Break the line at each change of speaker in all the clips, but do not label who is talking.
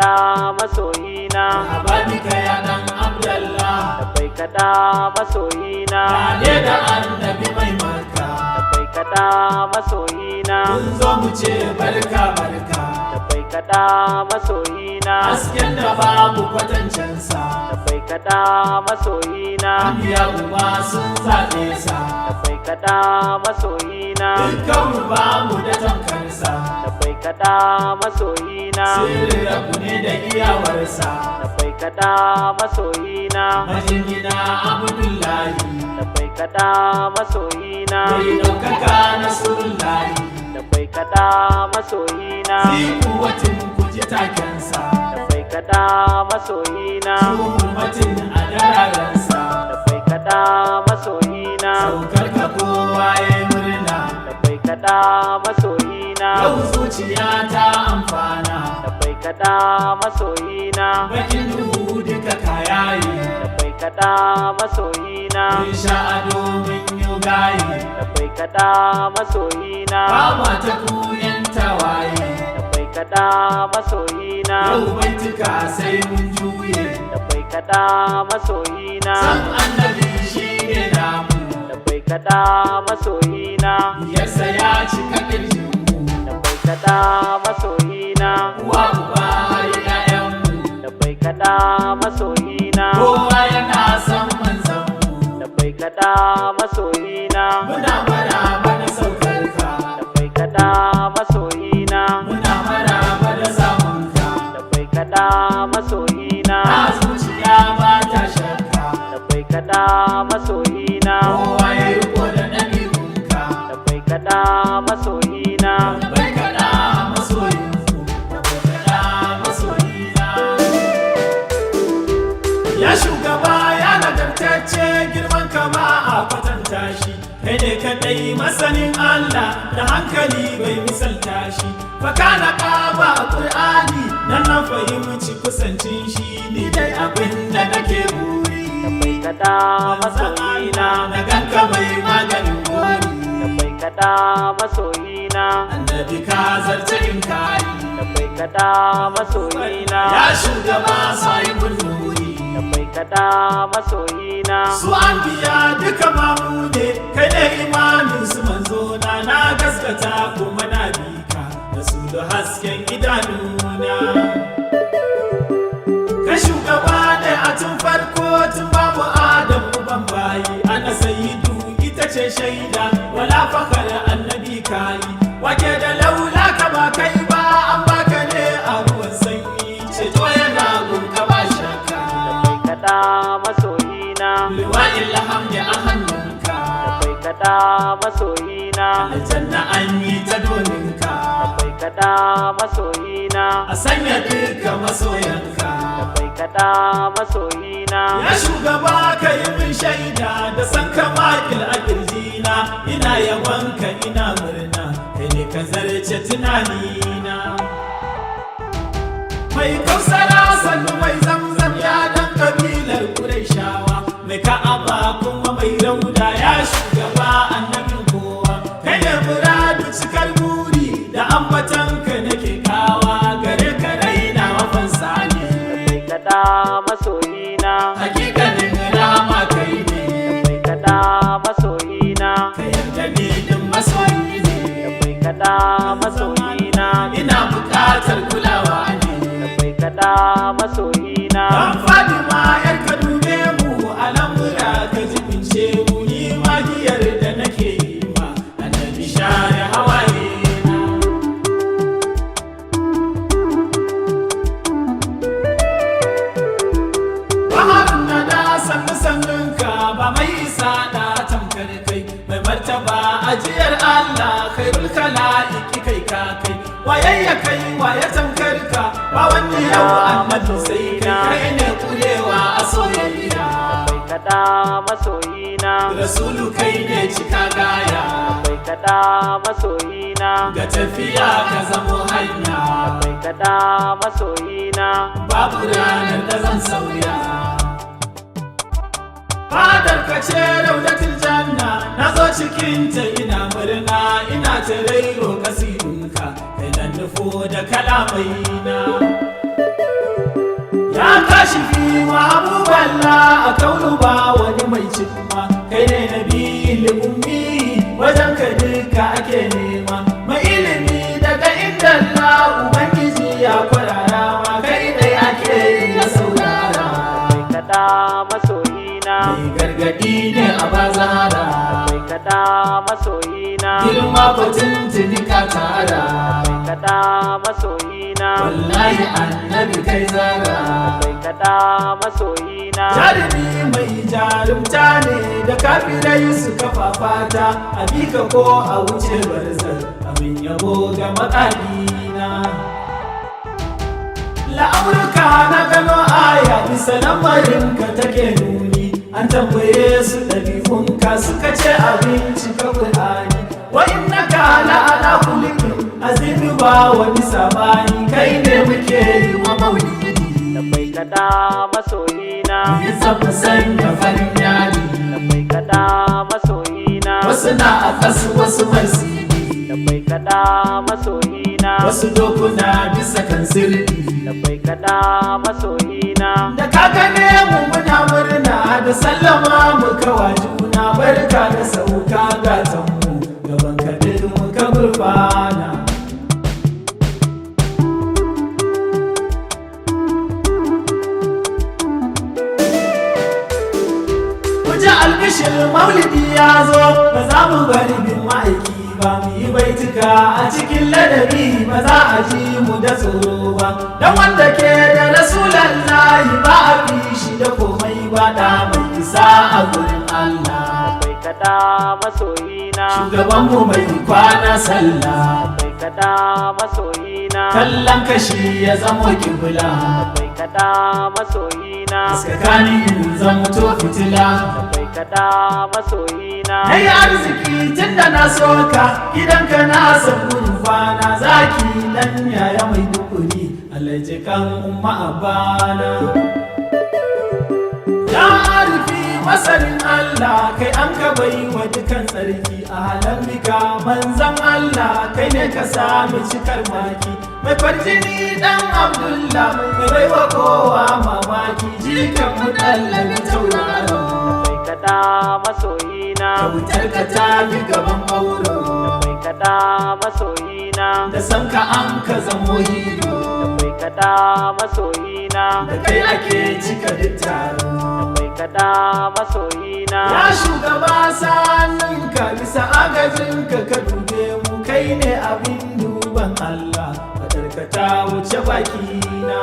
kada masoyina
abadika ya dan Abdallah
bai kada masoyina
ne da annabi mai Makka
bai kada masoyina
mun zo mu ce barka barka
bai kada masoyina
hasken da babu kwatancensa
bai kada masoyina
anbiya uba sun zaɓe sa
bai kada masoyina
dukkan ba mu da tamkarsa
bai kada masoyina
sirrin rabu ne da iyawarsa
bai kada masoyina
majingina Abdullahi
bai kada masoyina
mai ɗaukaka Nasrullahi
bai kada masoyina
kuwatin kuji takensa
bai kada masoyina
hurmatin a dararensa
bai kada masoyina
saukar ka kowa ya yi murna
bai kada masoyina
yau zuciya ta amfana
bai kada masoyina
bakin duhu duka kayaye
bai kada masoyina
mun sha ado mun yi gaye
bai kada masoyina
ba ma ta kuyan tawaye
bai kada masoyina
yau baituka sai mun juye
bai kada masoyina
san annabi shi ne namu
bai kada masoyina
yasa ya cika ƙirjinmu
bai kada masoyina
uwa uba har ƴaƴanmu
bai kada masoyina
kowa yana san manzanmu
bai kada masoyina
muna maraba da saukarka
bai kada masoyina
muna maraba da samunka
bai kada masoyina
a zuciya ba ta shakka
bai kada masoyina
kowa ya riko da ɗabi'unka
bai kada masoyina
bai kaɗa masoyinku bai kaɗa masoyina ya shugaba ya nagartacce girman kama a kwatanta shi kai ne kaɗai masanin Allah da hankali bai misalta shi faka na ƙaba a ƙur'ani nan na fahimci kusancin shi ni dai abin da nake buri
bai kada masoyina
na ganka mai maganin gori
bai kada masoyina
annabi ka zarce in kari
bai kada masoyina
ya shugaba sahibul nuri
bai kada masoyina
su an biya duka mamu ne kai ne imamin su manzo na gaskata kuma na bika da su da hasken idanuna ka shugaba ne a tun farko tun babu adam uban bayi ana sayidu ita ce shaida wala fakar annabi kayi wake da laula ka ba kai ba an baka ne a ruwan sanyi ceto yana gunka ba shakka
bai kada masoyina
liwa'il hamdi a hannunka
bai kada masoyina
aljanna an yi ta dominka
bai kada masoyina
a sanya duka masoyanka
bai kada masoyina
ya shugaba ka yi min shaida da san kamakil a kirjina ina yabanka ina murna kai ne ka zarce tunanina mai kausara sannu mai zamzam ya dan kabilar Qurayshawa mai ka'aba kuma mai rauda ya shugaba annabin kowa kai ne muradu cikar buri da ambatanka nake kawa gare ka raina mafansa ne
bai kada masoyina
hakikanin rahama kai ne
bai kada masoyina
ka yarda ni din masoyi ne
bai kada masoyina
ina buƙatar kulawa ne
bai kada masoyina
dan Fatima yar ka dube mu al'amura ka jibince mu ni magiyar da nake yi ma annabi share hawaye na baharun na da sannu sannunka ba mai isa da tamkar kai mai martaba ajiyar Allah khairul khalaiqi kai ka kai wayayya kai waya tamkar ka ba wani yau annabi sai kai ne kurewa a soyayya
bai kada masoyina
rasulu kai ne cika gaya
bai kada masoyina
ga tafiya ka zamo hanya
bai kada masoyina
babu ranar da zan sauya fadar ka ce raudatul janna na zo cikin ta ina murna ina ta rairo kasidunka kai nan nufo da kalamai na ya kashi fi ma'abuballa a kaunu ba wani mai cimma kai ne na biyu ummi wajen ka duka ake nema mai ilimi daga inda na ubangiji ya kwarara ma kai dai ake ya saurara
mai kada masoyina
mai gargadi ne a bazara
mai kada masoyina
girma batun tuni ka tara
mai kada masoyina
wallahi annabi kai zara
mai kada masoyina
jarumi mai jarumta ne da kafirai suka fafata a bika ko a wuce barzar abin yabo ga makalina la'amurka na gano aya bisa lamarinka take nuni an tambaye su ɗabi'unka suka ce abinci ka ƙulani wa innaka la'ala kulikin azimi ba wani sabani kai ne muke yi wa maulidi
da mai kada masoyina
yi zama sanya farin yadi
da mai kada masoyina
wasu na a kasu wasu marsidi
da mai kada masoyina
wasu dokuna bisa kan sirri
da mai kada masoyina
da ka gane mu muna murna da sallama mu kawa juna barka da sauka gatan mu gaban kadir mu ka gurfana Kuja albishir maulidi ya zo ba za mu bari bin ma'aiki ba mu yi baituka a cikin ladabi ba za a ji mu da tsoro ba dan wanda ke da rasulallahi ba a fi shi da komai ba da mai isa a gurin Allah
mai kada masoyina
shugabanmu mai kwana sallah
mai kada masoyina
kallon kashi ya zamo kibla
mai kada masoyina
tsakanin in zama to fitila
mai kada masoyina
na yi arziki tun da na soka gidanka na san gurin kwana zaki dan yaya mai dukuri alajikan umma abana ya arifi masanin Allah kai an ka bai wa dukan tsarki a halambika manzan Allah kai ne ka sami cikar maki mai farjini dan Abdullah mai baiwa kowa mamaki jikan mu dallabi tauraro
mai kada masoyina
kautar ka ta fi gaban auro
mai kada masoyina
da san ka an ka zamo hiro
mai kada masoyina
da kai ake cika duk taro
mai kada masoyina
ya shugaba sanin ka bisa agajin ka ka dube mu kai ne abin duban Allah ka ta wuce bakina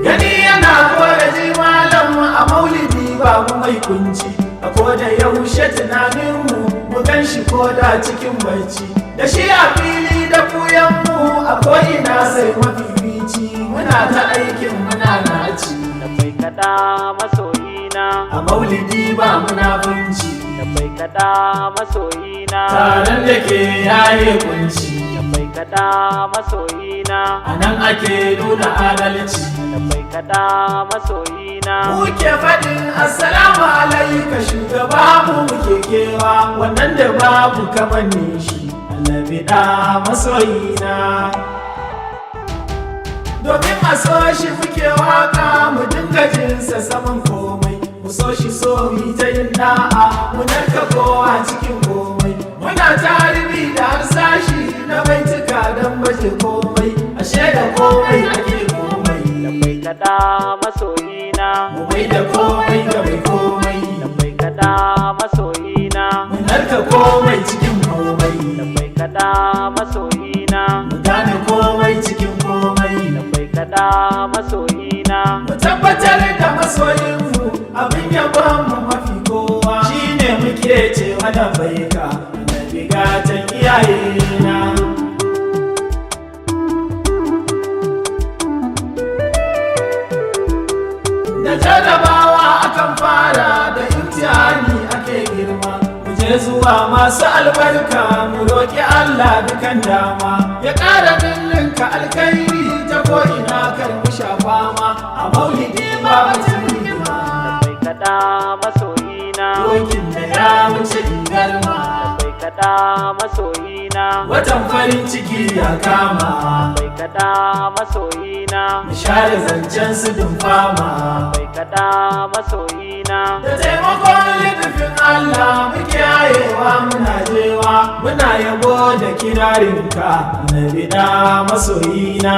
gani yana kore ji malam a maulidi babu mai kunci a koda yaushe tunaninmu mu gan shi koda cikin barci da shi a fili da buyanmu a ko'ina sai mafifici muna ta aikin muna naci
mai kada masoyina
a maulidi ba munafunci
mai kada masoyina
taron da ke yaye kunci
mai kada masoyina
a nan ake nuna adalci
mai kada masoyina
muke faɗin assalamu alaika shugaba mu muke kewa wannan da babu kamanni shi annabi da masoyina domin a so shi muke waka mu dinga jinsa saman komai mu so shi so mi ta yin da'a mu narka kowa cikin komai muna tarihi da harsashi na baituka don baje komai ashe da komai ake komai
mai kada masoyina
mu mai da komai ga mai komai
mai kada masoyina
mu narka komai cikin komai
mai kada masoyina
mu gane komai cikin komai
mai kada masoyina
mu tabbatar da masoyinmu abin yabon mu mafi kowa shine muke cewa da baika da bigatan iyayena da jarrabawa akan fara da imtihani ake girma mu je zuwa masu albarka mu roƙi Allah dukan dama ya ƙara ninninka alkhairi ta ko'ina kar mu shafa ma a maulidi ba batun rigima
mai kada masoyina
dokin da ya wuce garma
mai kada masoyina
watan fari farin ciki ya kama
mai kada masoyina,
mu share zancen su dun fama
mai kada masoyina,
da taimakon littafin Allah muke yayewa muna jewa muna yabo da kirarinka na bida masoyina.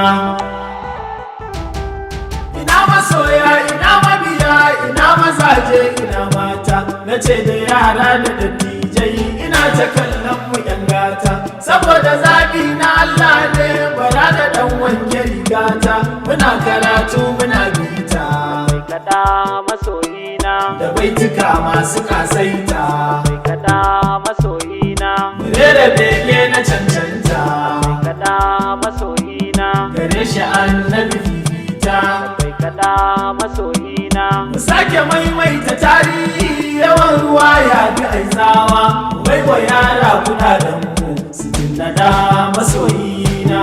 Ina masoya ina mabiya ina mazaje ina mata na ce da yara da dattijai ina ta kallon mu yan gata saboda zaɓi na Allah ne bara da ɗan wanke rigata muna karatu muna bita
mai kada masoyina,
da baituka masu kasaita
mai kada masoyina,
rera bege na cancanta
mai kada masoyina,
gare shi annabi fifita
mai kada masoyina,
mu sake maimaita tarihi yawan ruwa ya fi aizawa wai wa yara kudaden mu su jinnada masoyina.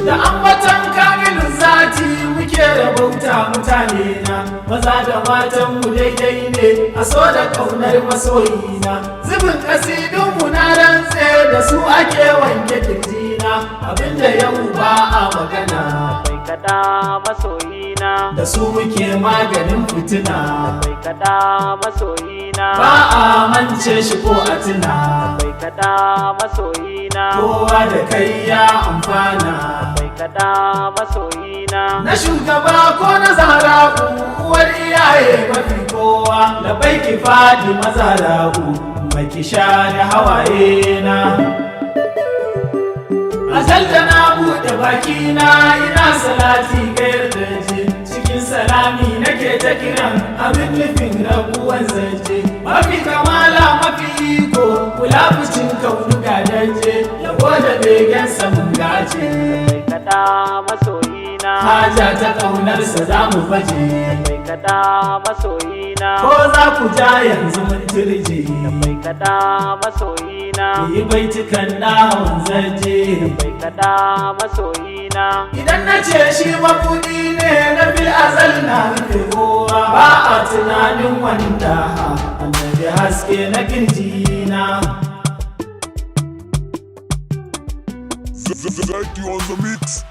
Da ambatan kamilin zati muke rabauta mutane na maza da matan mu daidai ne a so da kaunar masoyina zubin kasidun mu na rantse da su ake wanke kirjina abinda yau ba a magana
mai kada masoyina,
da su muke maganin fitina
mai kada masoyina,
ba a mance shi ko a tuna
mai kada masoyina,
kowa da kai ya amfana
mai kada masoyina,
na shugaba ko na zaraku uwar iyaye mafi kowa da baiki fadi mazaraku mai kisha da hawaye na azal da na buɗe bakina ina salati ga yarda je cikin salami nake ta kiran abin nufin rabuwan zance mafi kamala mafi iko kula fucin kaunu gadaje yabo da begen samun gace
mai kada masoyina,
haja ta ƙaunarsa za mu baje
mai kada masoyina,
ko za ku ja yanzu mun turje
mai kada masoyina,
yi baitukan ɗawon zaje
mai kada masoyina,
idan na ce shi mabuɗi ne na fil azal na rufe kowa ba a tunanin wanda annabi haske na kirjina.
Zaki on the mix.